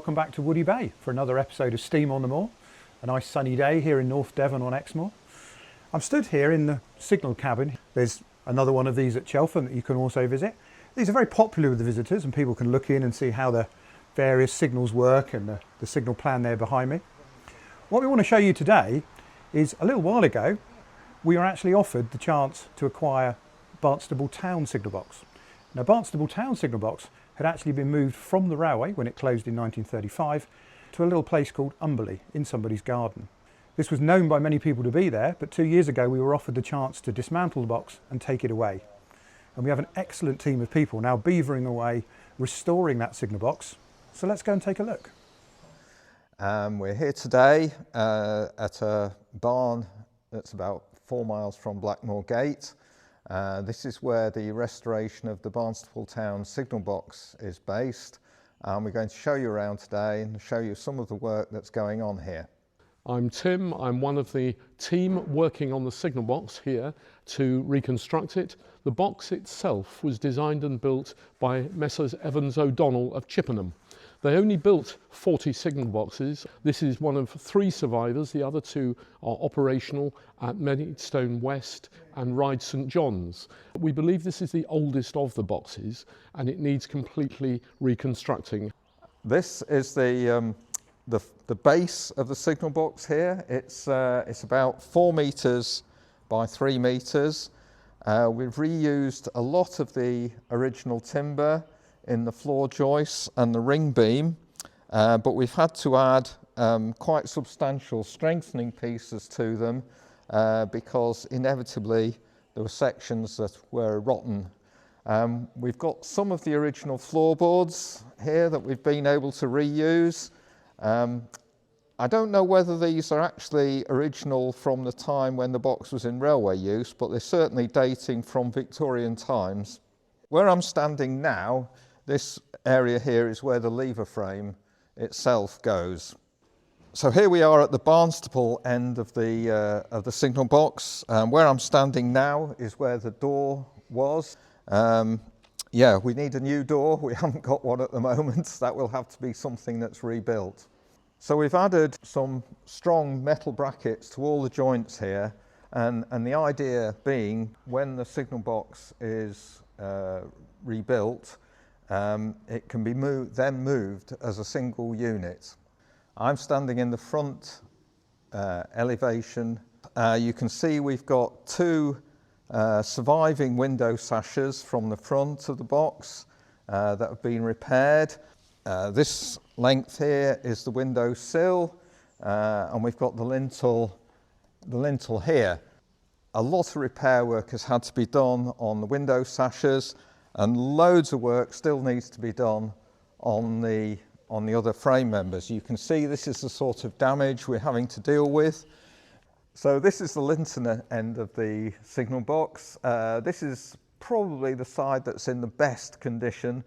welcome back to Woody Bay for another episode of Steam on the Moor. A nice sunny day here in North Devon on Exmoor. I'm stood here in the signal cabin. There's another one of these at Cheltenham that you can also visit. These are very popular with the visitors and people can look in and see how the various signals work and the signal plan there behind me. What we want to show you today is a little while ago we were actually offered the chance to acquire Barnstaple Town signal box. Now Barnstaple Town signal box had actually been moved from the railway when it closed in 1935 to a little place called Umberley in somebody's garden. This was known by many people to be there, but 2 years ago we were offered the chance to dismantle the box and take it away. And we have an excellent team of people now beavering away, restoring that signal box. So let's go and take a look. We're here today at a barn that's about 4 miles from Blackmoor Gate. This is where the restoration of the Barnstaple Town signal box is based. We're going to show you around today and show you some of the work that's going on here. I'm Tim, I'm one of the team working on the signal box here to reconstruct it. The box itself was designed and built by Messrs Evans O'Donnell of Chiippenham. They only built 40 signal boxes. This is one of 3 survivors. The other 2 are operational at Maidstone West and Ryde St John's. We believe this is the oldest of the boxes and it needs completely reconstructing. This is the base of the signal box here. It's about 4 metres by 3 metres. We've reused a lot of the original timber in the floor joists and the ring beam, but we've had to add quite substantial strengthening pieces to them because inevitably there were sections that were rotten. We've got some of the original floorboards here that we've been able to reuse. I don't know whether these are actually original from the time when the box was in railway use, but they're certainly dating from Victorian times. Where I'm standing now, this area here is where the lever frame itself goes. So here we are at the Barnstaple end of the signal box. Where I'm standing now is where the door was. Yeah, we need a new door. We haven't got one at the moment. That will have to be something that's rebuilt. So we've added some strong metal brackets to all the joints here, and the idea being when the signal box is rebuilt, it can be moved as a single unit. I'm standing in the front elevation. You can see we've got 2 surviving window sashes from the front of the box that have been repaired. This length here is the window sill, and we've got the lintel here. A lot of repair work has had to be done on the window sashes, and loads of work still needs to be done on the other frame members. You can see this is the sort of damage we're having to deal with. So this is the Lynton end of the signal box. This is probably the side that's in the best condition.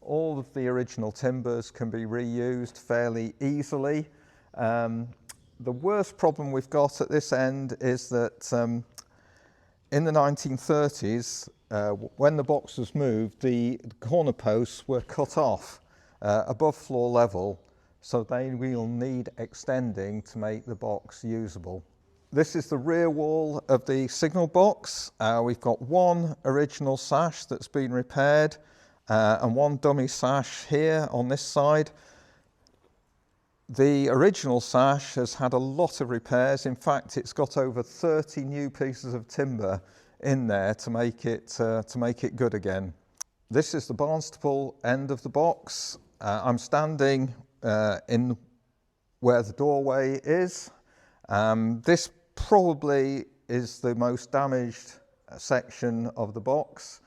All of the original timbers can be reused fairly easily. The worst problem we've got at this end is that in the 1930s, when the box was moved, the corner posts were cut off above floor level, so they will need extending to make the box usable. This is the rear wall of the signal box. We've got 1 original sash that's been repaired and 1 dummy sash here on this side. The original sash has had a lot of repairs. In fact, it's got over 30 new pieces of timber in there to make it good again. This is the Barnstaple end of the box. I'm standing in where the doorway is. This probably is the most damaged section of the box.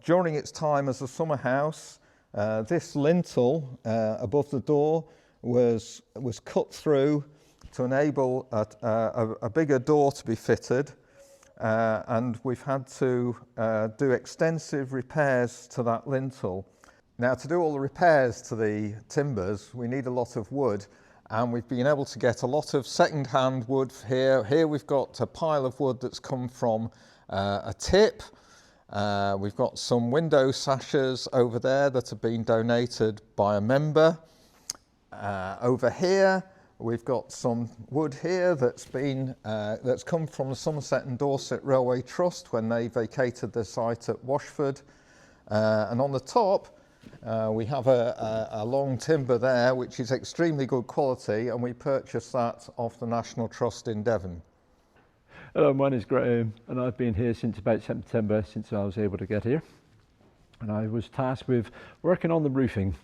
During its time as a summer house, this lintel above the door was cut through to enable a bigger door to be fitted, and we've had to do extensive repairs to that lintel. Now, to do all the repairs to the timbers, we need a lot of wood, and we've been able to get a lot of second-hand wood here. Here we've got a pile of wood that's come from a tip. We've got some window sashes over there that have been donated by a member. Over here, we've got some wood here that's come from the Somerset and Dorset Railway Trust when they vacated the site at Washford. And on the top, we have a long timber there, which is extremely good quality, and we purchased that off the National Trust in Devon. Hello, my name is Graham, and I've been here since about September, since I was able to get here. And I was tasked with working on the roofing,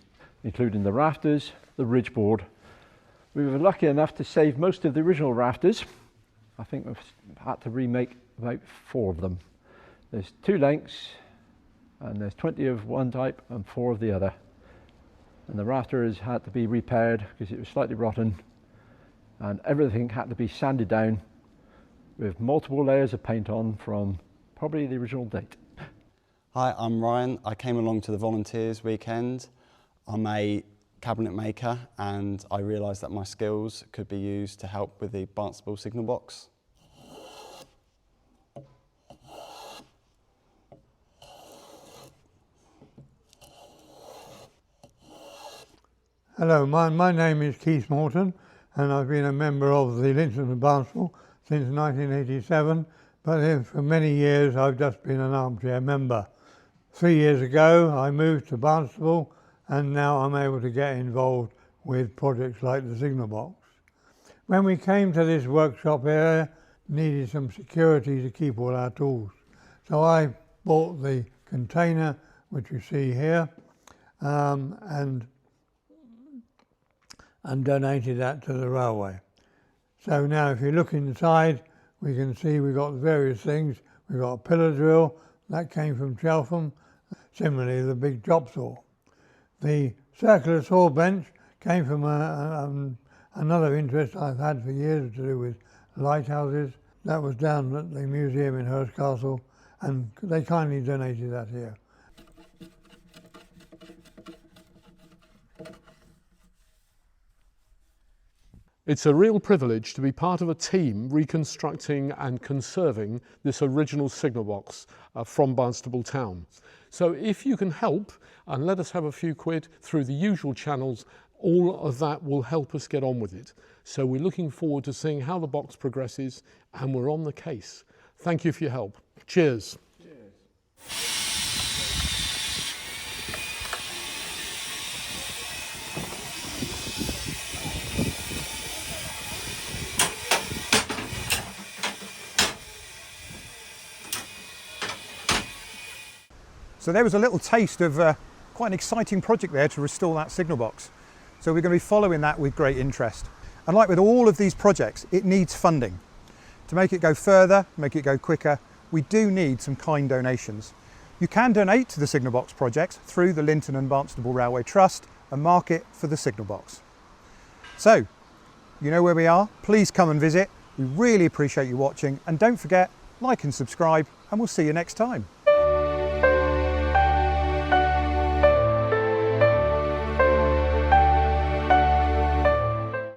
including the rafters, the ridge board. We were lucky enough to save most of the original rafters. I think we've had to remake about 4 of them. There's 2 lengths, and there's 20 of one type and 4 of the other. And the rafters had to be repaired because it was slightly rotten, and everything had to be sanded down with multiple layers of paint on from probably the original date. Hi, I'm Ryan. I came along to the volunteers weekend. I'm a cabinet maker, and I realised that my skills could be used to help with the Barnstaple signal box. Hello, my name is Keith Morton, and I've been a member of the Lynton and Barnstaple since 1987, but for many years I've just been an armchair member. 3 years ago I moved to Barnstaple, and now I'm able to get involved with projects like the signal box. When we came to this workshop area, needed some security to keep all our tools. So I bought the container, which you see here, and donated that to the railway. So now if you look inside, we can see we've got various things. We've got a pillar drill, that came from Chiippenham. Similarly, the big chop saw. The circular saw bench came from another interest I've had for years to do with lighthouses. That was down at the museum in Hurst Castle, and they kindly donated that here. It's a real privilege to be part of a team reconstructing and conserving this original signal box from Barnstaple Town. So if you can help and let us have a few quid through the usual channels, all of that will help us get on with it. So we're looking forward to seeing how the box progresses, and we're on the case. Thank you for your help. Cheers. So there was a little taste of quite an exciting project there to restore that signal box. So we're going to be following that with great interest. And like with all of these projects, it needs funding. To make it go further, make it go quicker, we do need some kind donations. You can donate to the signal box project through the Lynton and Barnstaple Railway Trust and mark it for the signal box. So, you know where we are. Please come and visit. We really appreciate you watching, and don't forget, like and subscribe, and we'll see you next time.